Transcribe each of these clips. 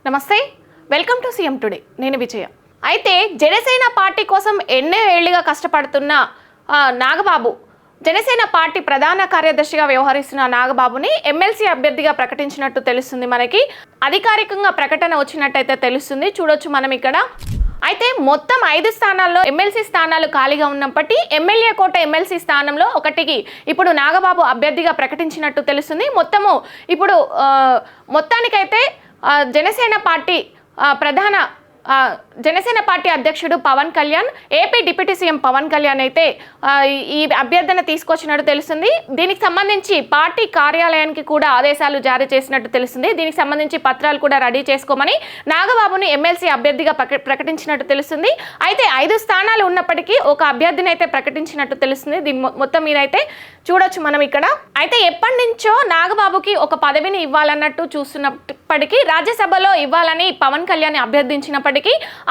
నమస్తే, welcome to CM today. నేను విజయ. అయితే జనసేన పార్టీ కోసం ఎన్నో ఏళ్లుగా కష్టపడుతున్న నాగబాబు, జనసేన పార్టీ ప్రధాన కార్యదర్శిగా వ్యవహరిస్తున్న నాగబాబుని ఎమ్మెల్సీ అభ్యర్థిగా ప్రకటించినట్టు తెలుస్తుంది. మనకి అధికారికంగా ప్రకటన వచ్చినట్టయితే తెలుస్తుంది. చూడొచ్చు మనం ఇక్కడ. అయితే మొత్తం 5 స్థానాల్లో ఎమ్మెల్సీ స్థానాలు ఖాళీగా ఉన్నప్పటికీ ఎమ్మెల్యే కోట ఎమ్మెల్సీ స్థానంలో ఒకటికి ఇప్పుడు నాగబాబు అభ్యర్థిగా ప్రకటించినట్టు తెలుస్తుంది. మొత్తానికైతే జనసేన పార్టీ అధ్యక్షుడు Pawan Kalyan, AP deputy CM Pawan Kalyan అయితే ఈ అభ్యర్థన తీసుకొచ్చినట్టు తెలుస్తుంది. దీనికి సంబంధించి పార్టీ కార్యాలయానికి కూడా ఆదేశాలు జారీ చేసినట్టు తెలుస్తుంది. దీనికి సంబంధించి పత్రాలు కూడా రెడీ చేసుకోమని నాగబాబుని ఎమ్మెల్సీ అభ్యర్థిగా ప్రకటించినట్టు తెలుస్తుంది. అయితే 5 స్థానాలు ఉన్నప్పటికీ ఒక అభ్యర్థిని అయితే ప్రకటించినట్టు తెలుస్తుంది. దీని మొత్తం మీద అయితే చూడొచ్చు మనం ఇక్కడ. అయితే ఎప్పటి నుంచో నాగబాబుకి ఒక పదవిని ఇవ్వాలన్నట్టు చూస్తున్నప్పటికీ, రాజ్యసభలో ఇవ్వాలని పవన్ కళ్యాణ్ అభ్యర్థించినప్పటికీ,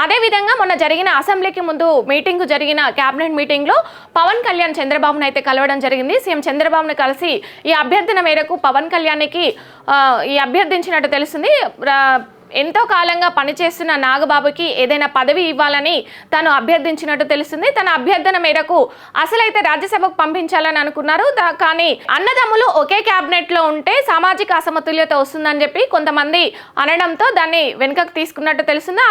అదేవిధంగా మొన్న జరిగిన అసెంబ్లీకి ముందు జరిగిన క్యాబినెట్ మీటింగ్లో పవన్ కళ్యాణ్ చంద్రబాబును అయితే కలవడం జరిగింది. సీఎం చంద్రబాబును కలిసి ఈ అభ్యర్థన మేరకు పవన్ కళ్యాణ్కి ఈ అభ్యర్థించినట్టు తెలుస్తుంది. ఎంతో కాలంగా పనిచేస్తున్న నాగబాబుకి ఏదైనా పదవి ఇవ్వాలని తను అభ్యర్థించినట్టు తెలుస్తుంది. తన అభ్యర్థన మేరకు అసలైతే రాజ్యసభకు పంపించాలని అనుకున్నారు. కానీ అన్నదమ్ములు ఒకే క్యాబినెట్లో ఉంటే సామాజిక అసమతుల్యత వస్తుందని చెప్పి కొంతమంది అనడంతో దాన్ని వెనుకకు తీసుకున్నట్టు తెలుస్తుంది.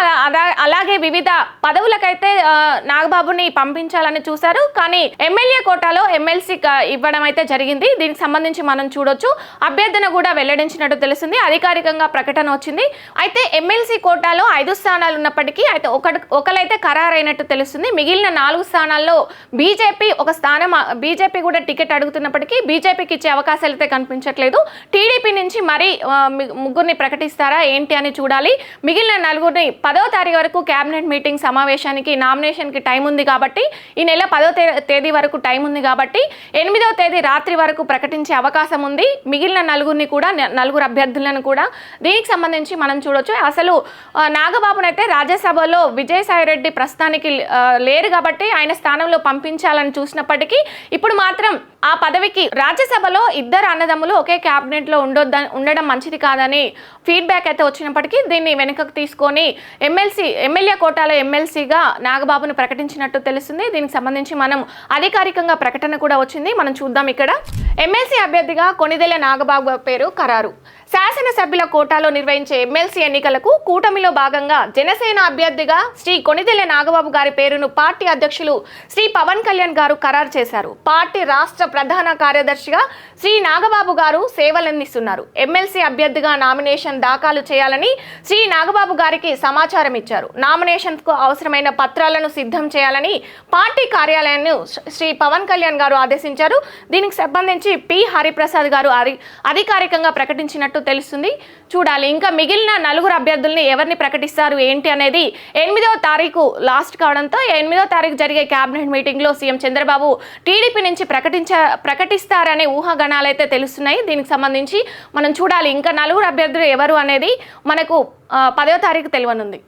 అలాగే వివిధ పదవులకైతే నాగబాబుని పంపించాలని చూశారు. కానీ ఎమ్మెల్యే కోటాలో ఎమ్మెల్సీ ఇవ్వడం అయితే జరిగింది. దీనికి సంబంధించి మనం చూడొచ్చు. అభ్యర్థన కూడా వెల్లడించినట్టు తెలుస్తుంది. అధికారికంగా ప్రకటన వచ్చింది. అయితే ఎమ్మెల్సీ కోటాలో 5 స్థానాలు ఉన్నప్పటికీ అయితే ఒకరైతే ఖరారైనట్టు తెలుస్తుంది. మిగిలిన 4 స్థానాల్లో బీజేపీ కూడా టికెట్ అడుగుతున్నప్పటికీ బీజేపీకి ఇచ్చే అవకాశాలు అయితే కనిపించట్లేదు. టీడీపీ నుంచి మరీ ముగ్గురిని ప్రకటిస్తారా ఏంటి అని చూడాలి. మిగిలిన 4 10వ తారీఖు వరకు క్యాబినెట్ మీటింగ్ సమావేశానికి నామినేషన్కి టైం ఉంది కాబట్టి, ఈ నెల 10వ తేదీ వరకు టైం ఉంది కాబట్టి 8వ తేదీ రాత్రి వరకు ప్రకటించే అవకాశం ఉంది. మిగిలిన 4 అభ్యర్థులను కూడా. దీనికి సంబంధించి మనం చూడొచ్చు. అసలు నాగబాబునైతే రాజ్యసభలో విజయసాయిరెడ్డి ప్రస్తుతానికి లేరు కాబట్టి ఆయన స్థానంలో పంపించాలని చూసినప్పటికీ, ఇప్పుడు మాత్రం ఆ పదవికి రాజ్యసభలో 2 అన్నదమ్ములు ఒకే క్యాబినెట్లో ఉండడం మంచిది కాదని ఫీడ్బ్యాక్ అయితే వచ్చినప్పటికీ దీన్ని వెనుకకు తీసుకొని ఎమ్మెల్యే కోటాలో ఎమ్మెల్సీగా నాగబాబును ప్రకటించినట్టు తెలుస్తుంది. దీనికి సంబంధించి మనం అధికారికంగా ప్రకటన కూడా వచ్చింది. మనం చూద్దాం ఇక్కడ. ఎమ్మెల్సీ అభ్యర్థిగా కొణిదెల నాగబాబు పేరు ఖరారు. శాసనసభ్యుల కోటాలో నిర్వహించే ఎమ్మెల్సీ ఎన్నికలకు కూటమిలో భాగంగా జనసేన అభ్యర్థిగా శ్రీ కొణిదెల నాగబాబు గారి పేరును పార్టీ అధ్యక్షులు శ్రీ పవన్ కళ్యాణ్ గారు ఖరారు చేశారు. పార్టీ రాష్ట్ర ప్రధాన కార్యదర్శిగా శ్రీ నాగబాబు గారు సేవలందిస్తున్నారు. ఎమ్మెల్సీ అభ్యర్థిగా నామినేషన్ దాఖలు చేయాలని శ్రీ నాగబాబు గారికి సమాచారం ఇచ్చారు. నామినేషన్కు అవసరమైన పత్రాలను సిద్ధం చేయాలని పార్టీ కార్యాలయాన్ని శ్రీ పవన్ కళ్యాణ్ గారు ఆదేశించారు. దీనికి సంబంధించి పి హరిప్రసాద్ గారు అధికారికంగా ప్రకటించినట్టు తెలుస్తుంది. చూడాలి ఇంకా మిగిలిన 4 అభ్యర్థుల్ని ఎవరిని ప్రకటిస్తారు ఏంటి అనేది 8వ తారీఖు లాస్ట్ కావడంతో 8వ తారీఖు జరిగే క్యాబినెట్ మీటింగ్లో సీఎం చంద్రబాబు టీడీపీ నుంచి ప్రకటిస్తారనే ఊహాగణాలు అయితే తెలుస్తున్నాయి. దీనికి సంబంధించి మనం చూడాలి ఇంకా 4 అభ్యర్థులు ఎవరు అనేది మనకు 10వ తారీఖు తెలియనుంది.